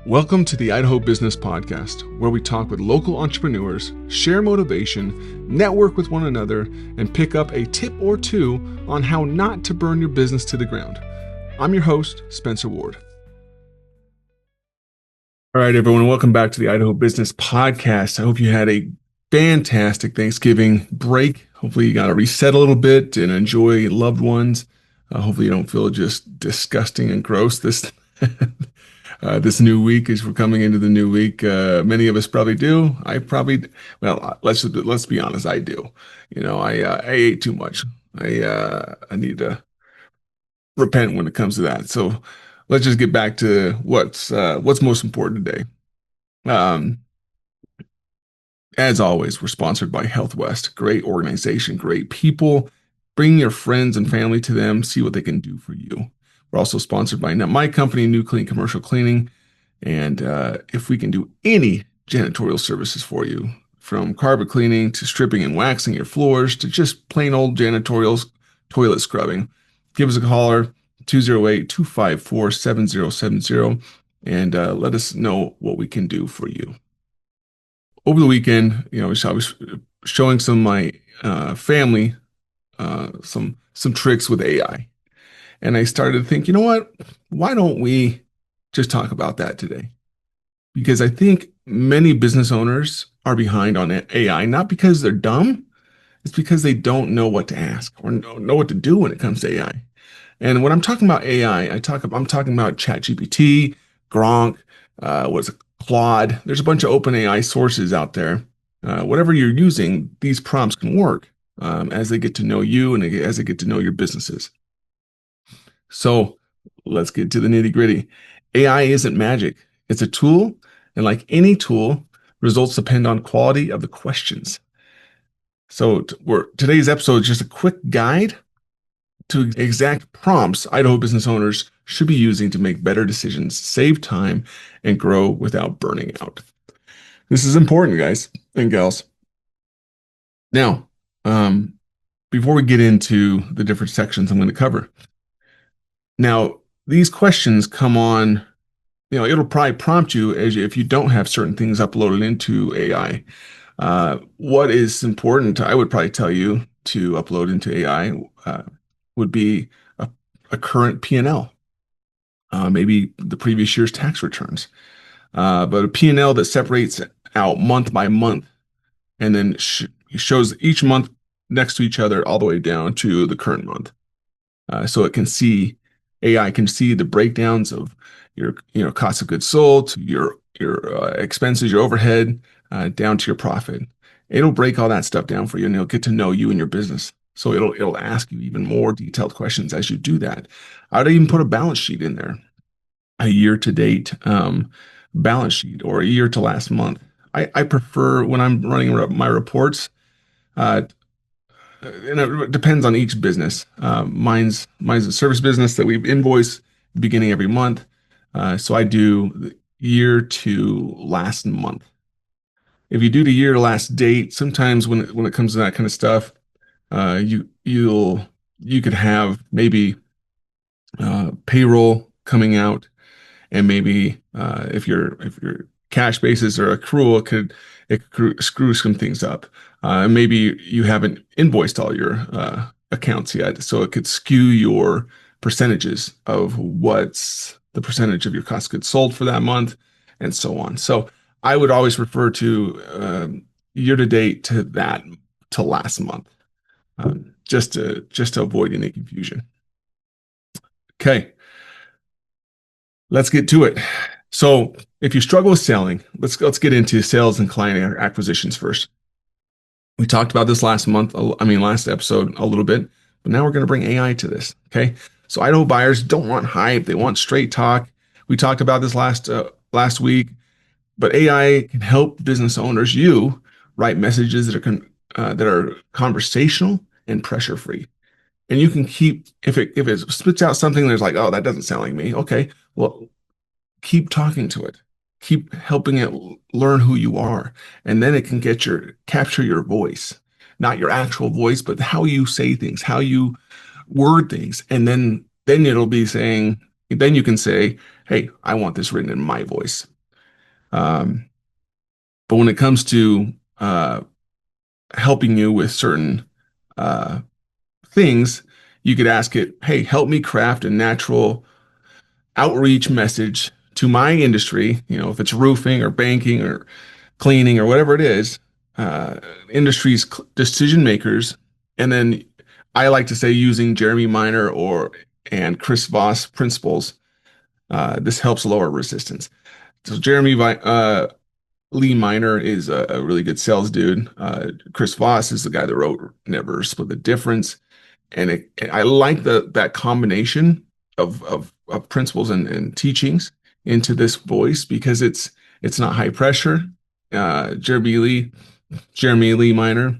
Welcome to the Idaho Business Podcast, where we talk with local entrepreneurs, share motivation, network with one another, and pick up a tip or two on how not to burn your business to the ground. I'm your host, Spencer Ward. All right, everyone, welcome back to the Idaho Business Podcast. I hope you had a fantastic Thanksgiving break. Hopefully you got to reset a little bit and enjoy loved ones. Hopefully you don't feel just disgusting and gross this this new week as we're coming into the new week. Many of us probably do. Let's be honest, I do. I ate too much. I need to repent when it comes to that. So let's just get back to what's most important today. Um, as always, we're sponsored by Health West. Great organization, great people. Bring your friends and family to them. See what they can do for you. We're also sponsored by my company, New Clean Commercial Cleaning. And if we can do any janitorial services for you, from carpet cleaning to stripping and waxing your floors to just plain old janitorial toilet scrubbing, give us a caller, 208-254-7070, and let us know what we can do for you. Over the weekend, I was showing some of my family some tricks with AI. And I started to think, you know what? Why don't we just talk about that today? Because I think many business owners are behind on AI, not because they're dumb, it's because they don't know what to ask or know what to do when it comes to AI. And when I'm talking about AI, I'm talking about ChatGPT, Gronk, Claude. There's a bunch of open AI sources out there. Whatever you're using, these prompts can work as they get to know you and as they get to know your businesses. So let's get to the nitty-gritty. AI isn't magic. It's a tool, and like any tool, results depend on quality of the questions. So today's episode is just a quick guide to exact prompts Idaho business owners should be using to make better decisions, save time, and grow without burning out. This is important, guys and gals. Now, before we get into the different sections I'm going to cover, now, these questions come on, it'll probably prompt you if you don't have certain things uploaded into AI. What is important, I would probably tell you to upload into AI would be a current P&L, maybe the previous year's tax returns, but a P&L that separates out month by month and then shows each month next to each other all the way down to the current month. So AI can see the breakdowns of your, cost of goods sold, your expenses, your overhead, down to your profit. It'll break all that stuff down for you, and it'll get to know you and your business. So it'll ask you even more detailed questions as you do that. I'd even put a balance sheet in there, a year-to-date balance sheet, or a year to last month. I prefer when I'm running my reports. And it depends on each business. Mine's a service business that we invoice beginning every month. So I do year to last month. If you do the year to last date, sometimes when it comes to that kind of stuff, you could have maybe payroll coming out, and maybe if your cash basis or accrual it could screw some things up. Maybe you haven't invoiced all your accounts yet, so it could skew your percentages of what's the percentage of your cost of goods sold for that month, and so on. So I would always refer to year to date to last month, just to avoid any confusion. Okay, let's get to it. So if you struggle with selling, let's get into sales and client acquisitions first. We talked about this last episode a little bit, but now we're going to bring AI to this. Okay. So Idaho buyers don't want hype. They want straight talk. We talked about this last week, but AI can help business owners, write messages that are conversational and pressure free. And you can if it spits out something that's like, oh, that doesn't sound like me. Okay. Well, keep talking to it. Keep helping it learn who you are. And then it can capture your voice, not your actual voice, but how you say things, how you word things. And then it'll be saying, then you can say, hey, I want this written in my voice. Um, but when it comes to helping you with certain uh, things, you could ask it, hey, help me craft a natural outreach message to my industry. You know, if it's roofing or banking or cleaning or whatever it is, uh, industries, decision makers. And then I like to say using Jeremy Miner or and Chris Voss principles, this helps lower resistance. So Lee Miner is a really good sales dude. Chris Voss is the guy that wrote Never Split the Difference. And I like that combination of principles and teachings into this voice because it's not high pressure. Uh, Jeremy Lee, Jeremy Lee Minor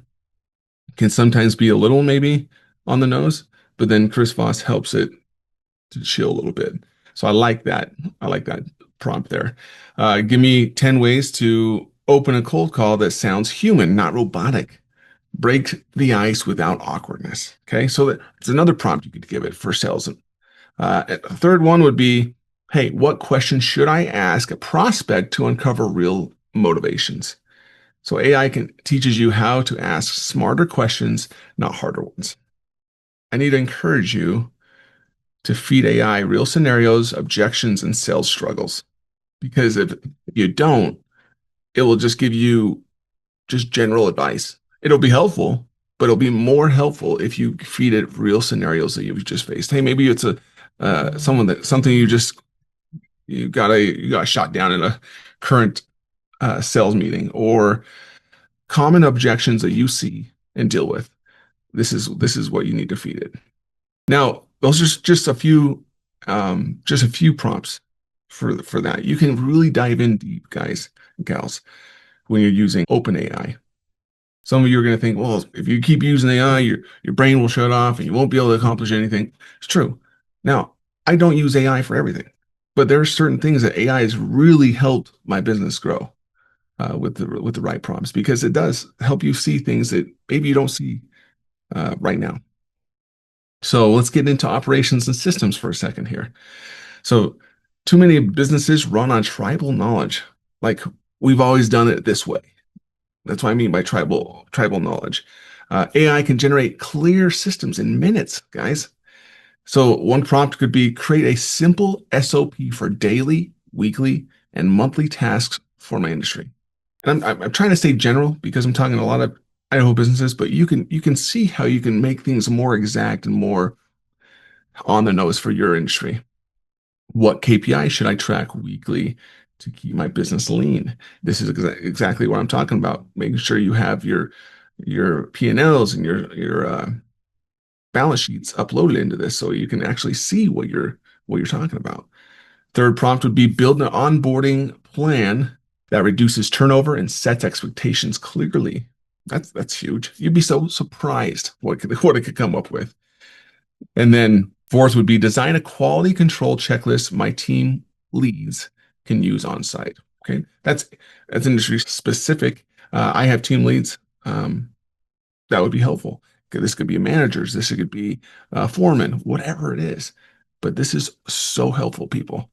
can sometimes be a little maybe on the nose, but then Chris Voss helps it to chill a little bit. So I like that. I like that prompt there. Give me 10 ways to open a cold call that sounds human, not robotic. Break the ice without awkwardness. Okay, so that's another prompt you could give it for sales. A third one would be, hey, what question should I ask a prospect to uncover real motivations? So AI can teaches you how to ask smarter questions, not harder ones. I need to encourage you to feed AI real scenarios, objections, and sales struggles. Because if you don't, it will just give you just general advice. It'll be helpful, but it'll be more helpful if you feed it real scenarios that you've just faced. Hey, maybe it's a something you got shot down in a current sales meeting or common objections that you see and deal with. This is what you need to feed it. Now, those are just a few prompts for that. You can really dive in deep, guys and gals, when you're using OpenAI. Some of you are going to think, well, if you keep using AI, your brain will shut off and you won't be able to accomplish anything. It's true. Now, I don't use AI for everything, but there are certain things that AI has really helped my business grow with the right prompts because it does help you see things that maybe you don't see right now. So let's get into operations and systems for a second here. So too many businesses run on tribal knowledge. Like we've always done it this way. That's what I mean by tribal knowledge. AI can generate clear systems in minutes, guys. So one prompt could be create a simple SOP for daily, weekly, and monthly tasks for my industry. And I'm trying to stay general because I'm talking to a lot of Idaho businesses, but you can see how you can make things more exact and more on the nose for your industry. What KPI should I track weekly to keep my business lean? This is exactly what I'm talking about. Making sure you have your P&Ls and your balance sheets uploaded into this so you can actually see what you're talking about. Third prompt would be build an onboarding plan that reduces turnover and sets expectations clearly. That's huge. You'd be so surprised what it could come up with. And then fourth would be design a quality control checklist my team leads can use on site. Okay, that's industry specific. I have team leads. That would be helpful. Okay, this could be managers. This could be foremen, whatever it is. But this is so helpful, people.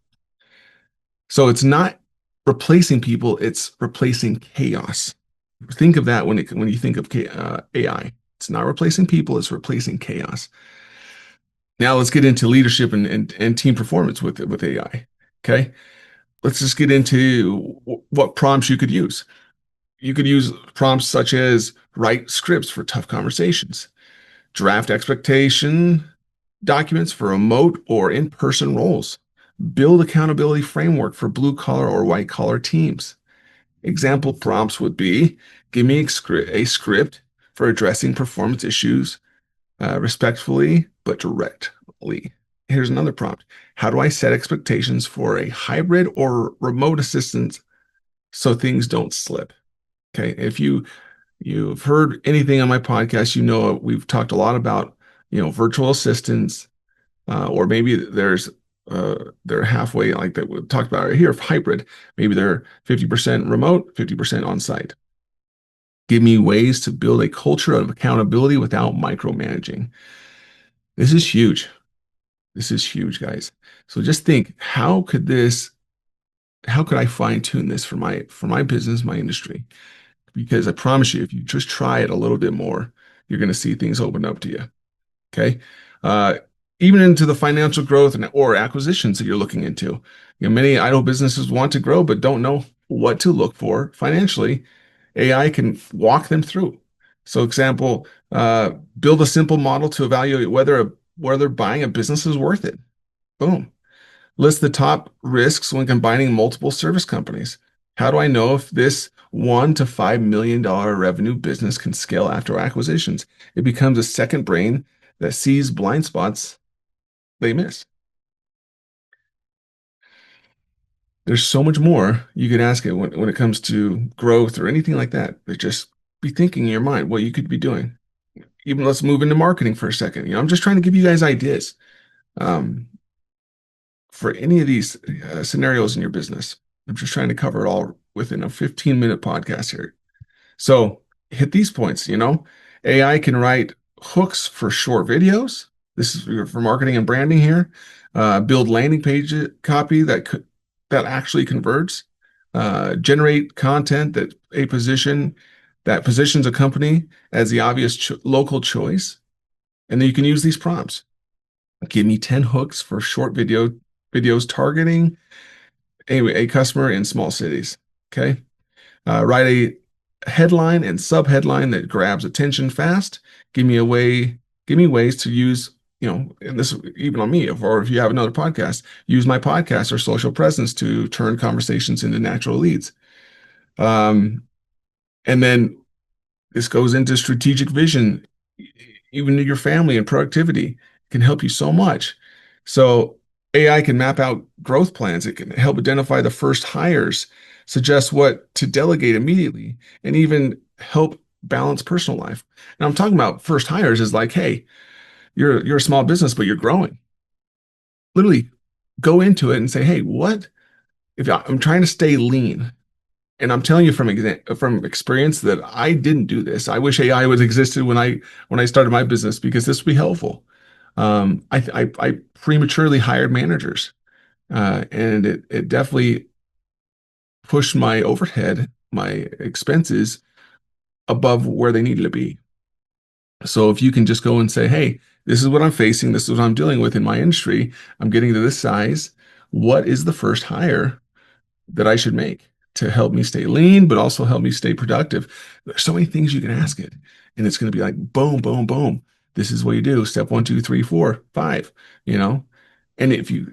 So it's not replacing people; it's replacing chaos. Think of that when you think of AI. It's not replacing people; it's replacing chaos. Now let's get into leadership and team performance with AI. Okay. Let's just get into what prompts you could use. You could use prompts such as write scripts for tough conversations, draft expectation documents for remote or in-person roles, build accountability framework for blue collar or white collar teams. Example prompts would be give me a script for addressing performance issues respectfully but directly. Here's another prompt. How do I set expectations for a hybrid or remote assistance so things don't slip? Okay. If you've heard anything on my podcast, you know we've talked a lot about, virtual assistants, or maybe they're halfway like that we talked about right here, hybrid. Maybe they're 50% remote, 50% on site. Give me ways to build a culture of accountability without micromanaging. This is huge. This is huge, guys. So just think, how could this how could I fine tune this for my business, my industry? Because I promise you, if you just try it a little bit more, you're going to see things open up to you. Okay. Uh, Even into the financial growth and or acquisitions that you're looking into. Many idle businesses want to grow but don't know what to look for financially. AI can walk them through. So, example, build a simple model to evaluate whether buying a business is worth it. Boom. List the top risks when combining multiple service companies. How do I know if this $1 to $5 million revenue business can scale after acquisitions? It becomes a second brain that sees blind spots they miss. There's so much more you could ask it when it comes to growth or anything like that. But just be thinking in your mind what you could be doing. Even let's move into marketing for a second. I'm just trying to give you guys ideas um, for any of these scenarios in your business. I'm just trying to cover it all within a 15-minute podcast here. So hit these points. AI can write hooks for short videos. This is for marketing and branding here. Build landing page copy that actually converts. Generate content that positions a company as the obvious local choice. And then you can use these prompts. Give me 10 hooks for short videos targeting a customer in small cities. Okay. Write a headline and subheadline that grabs attention fast. Give me a way, give me ways to use, and this even on me, or if you have another podcast, use my podcast or social presence to turn conversations into natural leads. Um, and then this goes into strategic vision, even to your family and productivity can help you so much. So AI can map out growth plans. It can help identify the first hires, suggest what to delegate immediately, and even help balance personal life. And I'm talking about first hires is like, hey, you're a small business, but you're growing. Literally go into it and say, hey, what if I'm trying to stay lean? And I'm telling you from experience that I didn't do this. I wish AI was existed when I started my business because this would be helpful. I prematurely hired managers, and it definitely pushed my overhead, my expenses above where they needed to be. So if you can just go and say, hey, this is what I'm facing, this is what I'm dealing with in my industry, I'm getting to this size. What is the first hire that I should make to help me stay lean, but also help me stay productive? There's so many things you can ask it, and it's going to be like boom, boom, boom. This is what you do. Step one, two, three, four, five. You know, and if you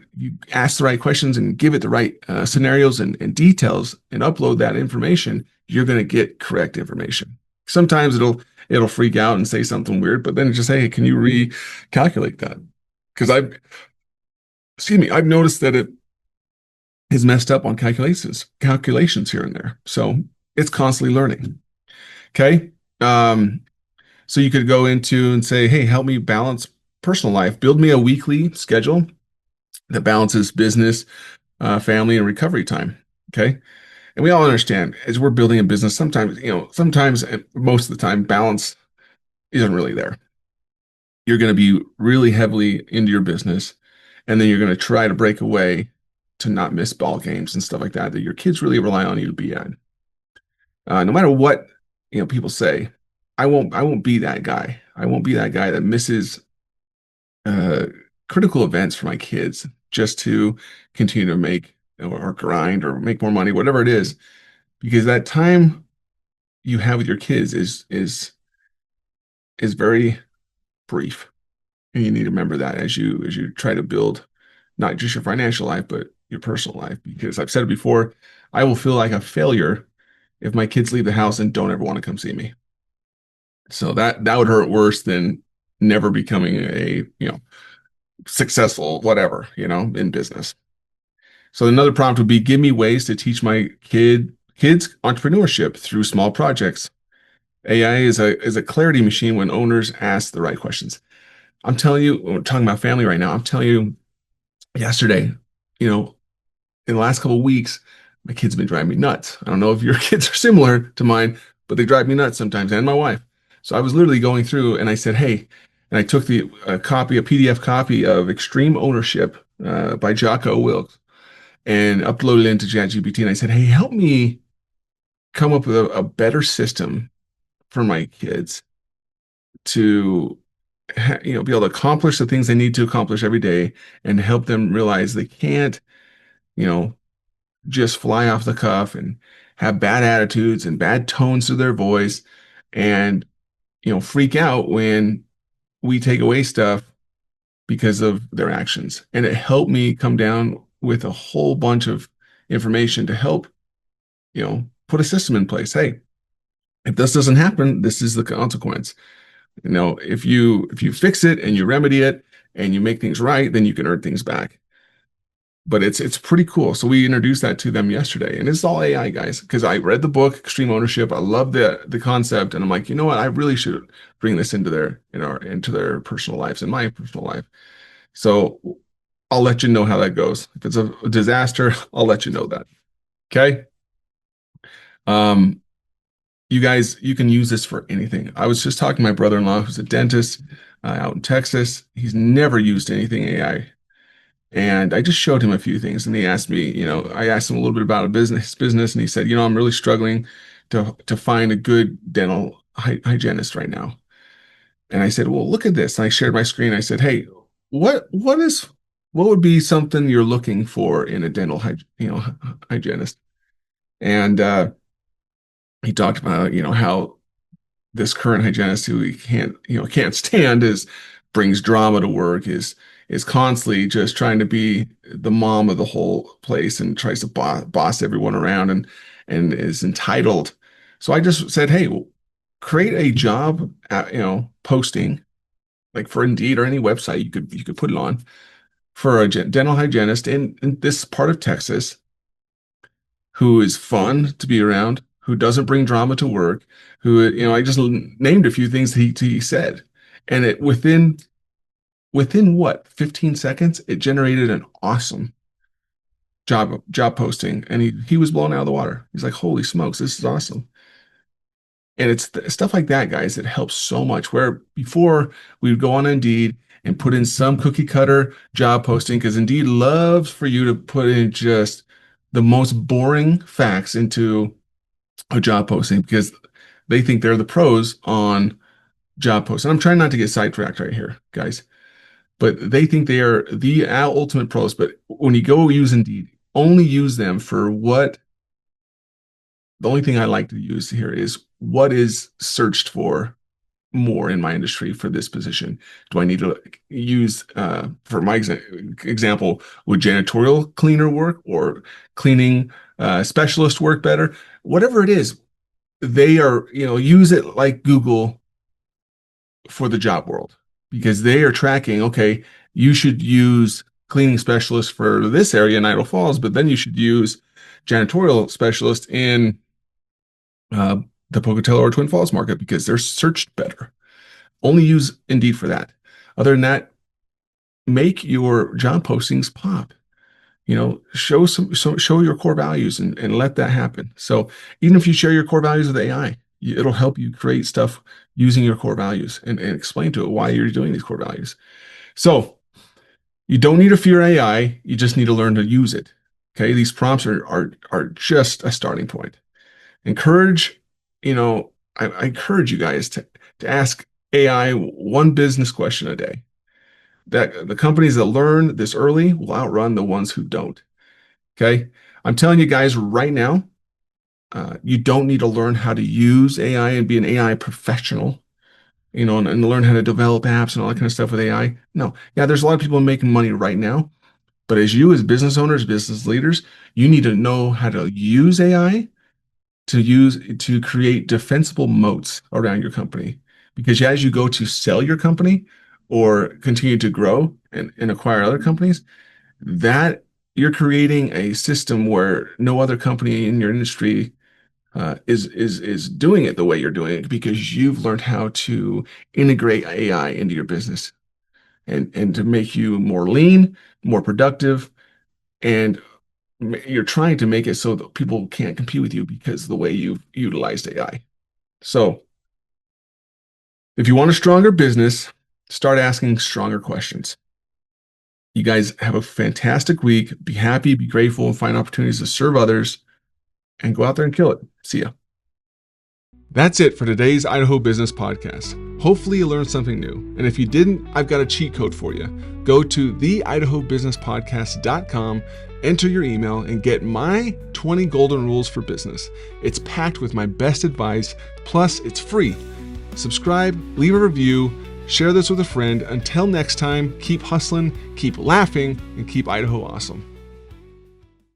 ask the right questions and give it the right scenarios and details and upload that information, you're going to get correct information. Sometimes it'll freak out and say something weird, but then just say, hey, can you recalculate that? Because I've noticed that it is messed up on calculations here and there. So it's constantly learning. Okay. Um, so you could go into and say, hey, help me balance personal life. Build me a weekly schedule that balances business, family, and recovery time. Okay. And we all understand as we're building a business, sometimes, most of the time, balance isn't really there. You're going to be really heavily into your business, and then you're going to try to break away to not miss ball games and stuff like that that your kids really rely on you to be at. No matter what people say, I won't be that guy. I won't be that guy that misses uh, critical events for my kids just to continue to make or grind or make more money, whatever it is, because that time you have with your kids is very brief. And you need to remember that as you try to build not just your financial life, but your personal life. Because I've said it before, I will feel like a failure if my kids leave the house and don't ever want to come see me. So that would hurt worse than never becoming a successful whatever in business. So another prompt would be give me ways to teach my kids entrepreneurship through small projects. AI is a clarity machine when owners ask the right questions. I'm telling you, we're talking about family right now. I'm telling you, yesterday, you know, in the last couple of weeks, my kids have been driving me nuts. I don't know if your kids are similar to mine, but they drive me nuts sometimes, and my wife. So I was literally going through and I said, hey, and I took a PDF copy of Extreme Ownership by Jocko Wilkes. and uploaded it into ChatGPT. And I said, hey, help me come up with a better system for my kids to be able to accomplish the things they need to accomplish every day and help them realize they can't, you know, just fly off the cuff and have bad attitudes and bad tones to their voice and, freak out when we take away stuff because of their actions. And it helped me come down with a whole bunch of information to help, put a system in place. Hey, if this doesn't happen, this is the consequence. If you fix it and you remedy it and you make things right, then you can earn things back. But it's pretty cool. So we introduced that to them yesterday, and it's all AI, guys. Because I read the book Extreme Ownership, I love the concept, and I'm like, you know what? I really should bring this into their personal lives and my personal life. So I'll let you know how that goes. If it's a disaster, I'll let you know that. Okay. Um, you guys, you can use this for anything. I was just talking to my brother-in-law, who's a dentist out in Texas. He's never used anything AI. And I just showed him a few things, and he asked me, I asked him a little bit about business, and he said, I'm really struggling to find a good dental hygienist right now. And I said, well, look at this. And I shared my screen. I said, hey, what would be something you're looking for in a dental hygienist? And he talked about, how this current hygienist who he can't stand brings drama to work, is constantly just trying to be the mom of the whole place and tries to boss everyone around and is entitled. So I just said, hey, create a job posting, like for Indeed or any website you could put it on, for a dental hygienist in this part of Texas who is fun to be around, who doesn't bring drama to work, who, I just named a few things he said. And within what, 15 seconds, it generated an awesome job posting. And he was blown out of the water. He's like, holy smokes, this is awesome. And it's stuff like that, guys, that helps so much. Where before we would go on Indeed and put in some cookie cutter job posting, because Indeed loves for you to put in just the most boring facts into a job posting because they think they're the pros on job posts. And I'm trying not to get sidetracked right here, guys, but they think they are the ultimate pros. But when you go use Indeed, only use them for what the only thing I like to use here is what is searched for more in my industry for this position. Do I need to use, for my example, would janitorial cleaner work or cleaning specialist work better? Whatever it is, they are, use it like Google for the job world because they are tracking, okay, you should use cleaning specialist for this area in Idaho Falls, but then you should use janitorial specialist in uh, the Pocatello or Twin Falls market because they're searched better. Only use Indeed for that. Other than that, make your job postings pop. Show your core values and let that happen. So even if you share your core values with AI, it'll help you create stuff using your core values and explain to it why you're doing these core values. So you don't need to fear AI. You just need to learn to use it. Okay. These prompts are just a starting point. Encourage, I encourage you guys to ask AI one business question a day. That the companies that learn this early will outrun the ones who don't. Okay. I'm telling you guys right now, you don't need to learn how to use AI and be an AI professional, and learn how to develop apps and all that kind of stuff with AI. No. Yeah, there's a lot of people making money right now. But as business owners, business leaders, you need to know how to use AI to create defensible moats around your company. Because as you go to sell your company or continue to grow and acquire other companies, that you're creating a system where no other company in your industry is doing it the way you're doing it because you've learned how to integrate AI into your business and to make you more lean, more productive, and you're trying to make it so that people can't compete with you because of the way you've utilized AI. So if you want a stronger business, start asking stronger questions. You guys have a fantastic week. Be happy, be grateful, and find opportunities to serve others and go out there and kill it. See ya. That's it for today's Idaho Business Podcast. Hopefully you learned something new. And if you didn't, I've got a cheat code for you. Go to theidahobusinesspodcast.com, enter your email, and get my 20 golden rules for business. It's packed with my best advice, plus it's free. Subscribe, leave a review, share this with a friend. Until next time, keep hustling, keep laughing, and keep Idaho awesome.